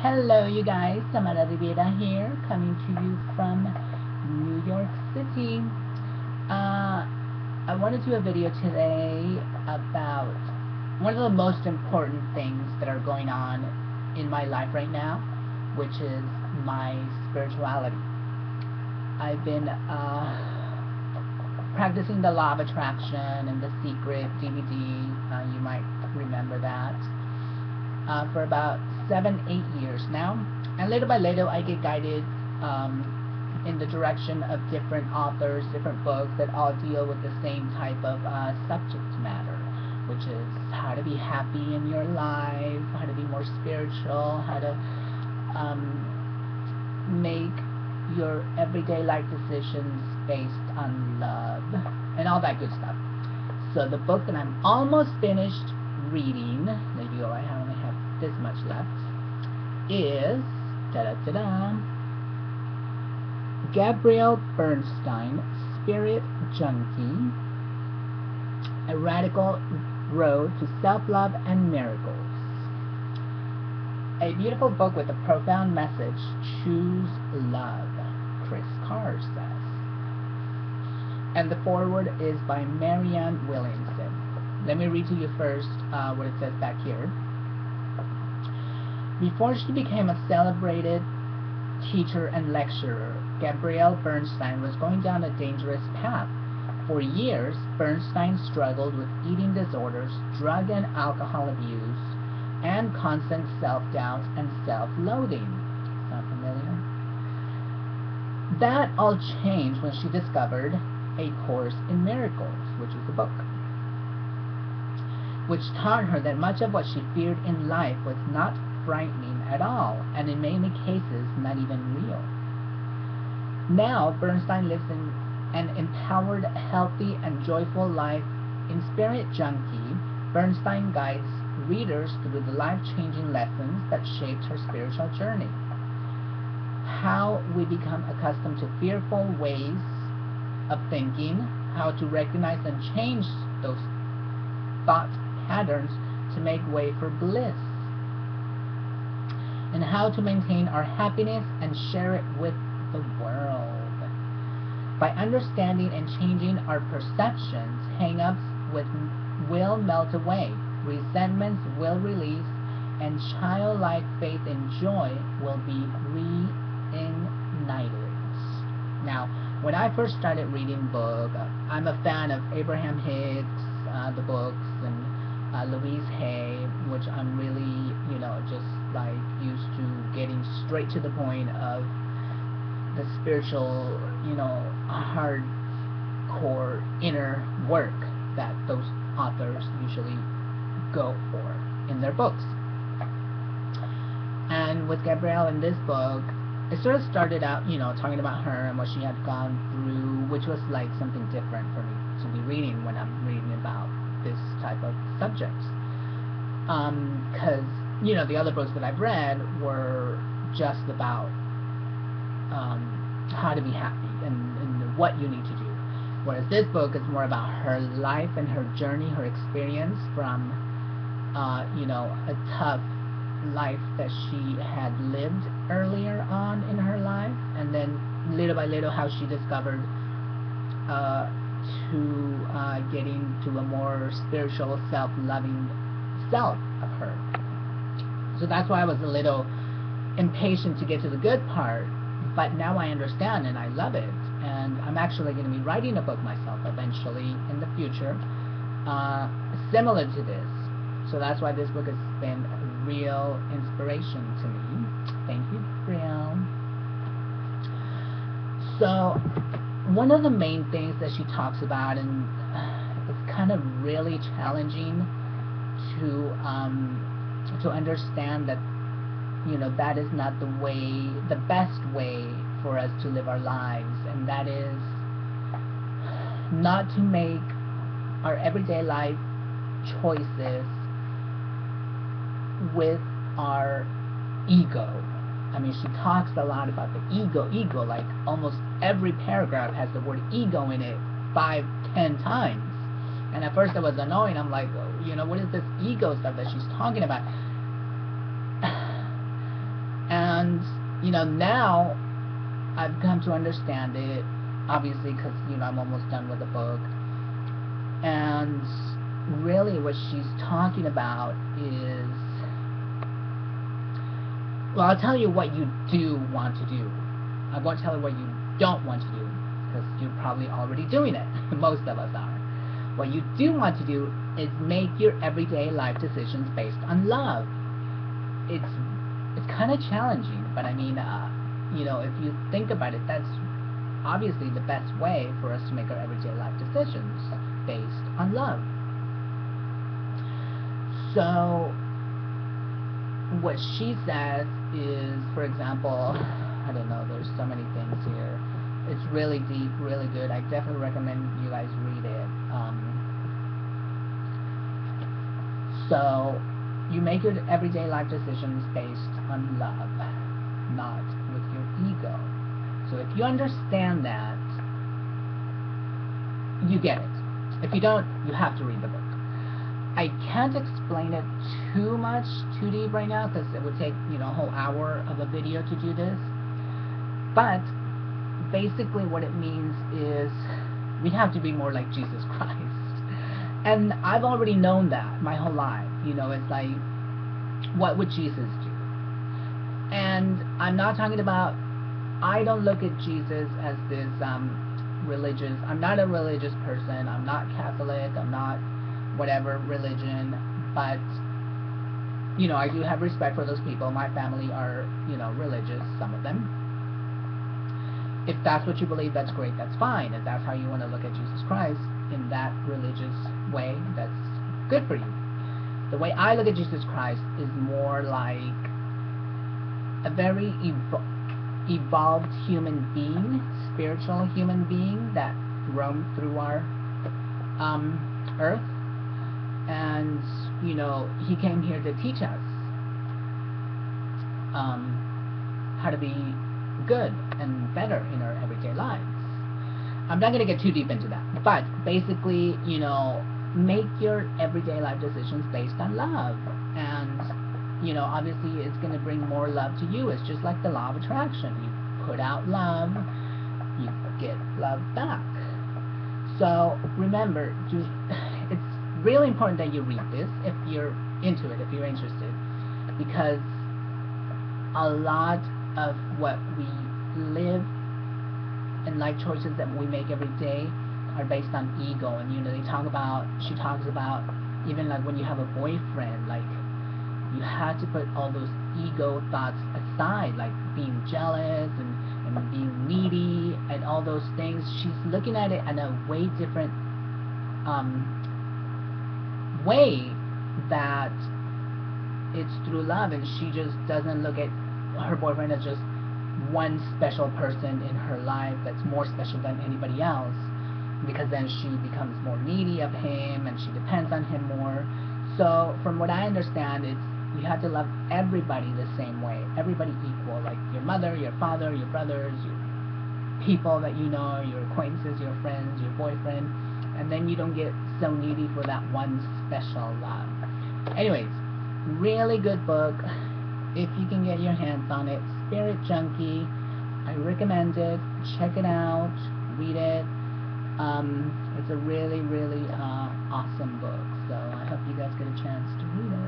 Hello you guys, Samara Riviera here, coming to you from New York City. I want to do a video today about one of the most important things that are going on in my life right now, which is my spirituality. I've been practicing the law of attraction and the secret DVD, you might remember that, for about 7-8 years now, and little by little I get guided in the direction of different authors, different books that all deal with the same type of subject matter, which is how to be happy in your life, how to be more spiritual, how to make your everyday life decisions based on love, and all that good stuff. So the book that I'm almost finished reading, maybe I only have this much left, is Gabrielle Bernstein, Spirit Junkie, A Radical Road to Self-Love and Miracles. A beautiful book with a profound message. Choose love, Chris Carr says. And the foreword is by Marianne Williamson. Let me read to you first what it says back here. Before she became a celebrated teacher and lecturer, Gabrielle Bernstein was going down a dangerous path. For years, Bernstein struggled with eating disorders, drug and alcohol abuse, and constant self-doubt and self-loathing. Sound familiar? That all changed when she discovered A Course in Miracles, which is a book, which taught her that much of what she feared in life was not frightening at all, and in many cases not even real. Now Bernstein lives in an empowered, healthy, and joyful life. In Spirit Junkie, Bernstein guides readers through the life-changing lessons that shaped her spiritual journey. How we become accustomed to fearful ways of thinking, how to recognize and change those thought patterns to make way for bliss, and how to maintain our happiness and share it with the world. By understanding and changing our perceptions, hang-ups will melt away, resentments will release, and childlike faith and joy will be reignited. Now, when I first started reading books, I'm a fan of Abraham Hicks, the books, and Louise Hay, which I'm really, just like used to getting straight to the point of the spiritual, hardcore inner work that those authors usually go for in their books. And with Gabrielle in this book, it sort of started out, talking about her and what she had gone through, which was like something different for me to be reading when I'm reading about this type of subjects. Because, the other books that I've read were just about how to be happy and what you need to do. Whereas this book is more about her life and her journey, her experience from, a tough life that she had lived earlier on in her life, and then little by little how she discovered to getting to a more spiritual, self-loving self of her. So that's why I was a little impatient to get to the good part, but now I understand and I love it, and I'm actually going to be writing a book myself eventually in the future, similar to this. So that's why this book has been a real inspiration to me. Thank you, Gabrielle. So one of the main things that she talks about, and it's kind of really challenging to understand that, that is not the best way for us to live our lives, and that is not to make our everyday life choices with our ego. I mean, she talks a lot about the ego, like almost every paragraph has the word ego in it 5-10 times. And at first it was annoying. I'm like, what is this ego stuff that she's talking about? And, you know, now I've come to understand it, obviously, because, you know, I'm almost done with the book. And really what she's talking about is, well, I'll tell you what you do want to do. I won't tell you what you don't want to do, because you're probably already doing it. Most of us are. What you do want to do is make your everyday life decisions based on love. It's kind of challenging, but I mean, you know, if you think about it, that's obviously the best way for us to make our everyday life decisions based on love. So what she says is, for example, I don't know, there's so many things here. It's really deep, really good. I definitely recommend you guys read it. So you make your everyday life decisions based on love, not with your ego. So if you understand that, you get it. If you don't, you have to read the book. I can't explain it too much, too deep right now, because it would take, you know, a whole hour of a video to do this. But basically what it means is we have to be more like Jesus Christ. And I've already known that my whole life. You know, it's like, what would Jesus do? And I'm not talking about, I don't look at Jesus as this religious, I'm not a religious person, I'm not Catholic, I'm not whatever religion, but, you know, I do have respect for those people. My family are, you know, religious, some of them. If that's what you believe, that's great, that's fine. If that's how you want to look at Jesus Christ, in that religious way, that's good for you. The way I look at Jesus Christ is more like a very evolved human being, spiritual human being that roamed through our earth. And, you know, he came here to teach us how to be good and better in our everyday lives. I'm not going to get too deep into that, but basically, you know, make your everyday life decisions based on love. And, you know, obviously it's going to bring more love to you. It's just like the law of attraction. You put out love, you get love back. So remember, it's really important that you read this if you're into it, if you're interested, because a lot of what we live and life choices that we make every day are based on ego. And, you know, she talks about even like when you have a boyfriend, like you have to put all those ego thoughts aside, like being jealous and being needy and all those things. She's looking at it in a way different way, that it's through love, and she just doesn't look at her boyfriend as just one special person in her life that's more special than anybody else, because then she becomes more needy of him and she depends on him more. So from what I understand, it's you have to love everybody the same way, everybody equal, like your mother, your father, your brothers, your people that you know, your acquaintances, your friends, your boyfriend, and then you don't get so needy for that one special love. Anyways, really good book. If you can get your hands on it, Spirit Junkie, I recommend it. Check it out, read it. It's a really, really awesome book. So I hope you guys get a chance to read it.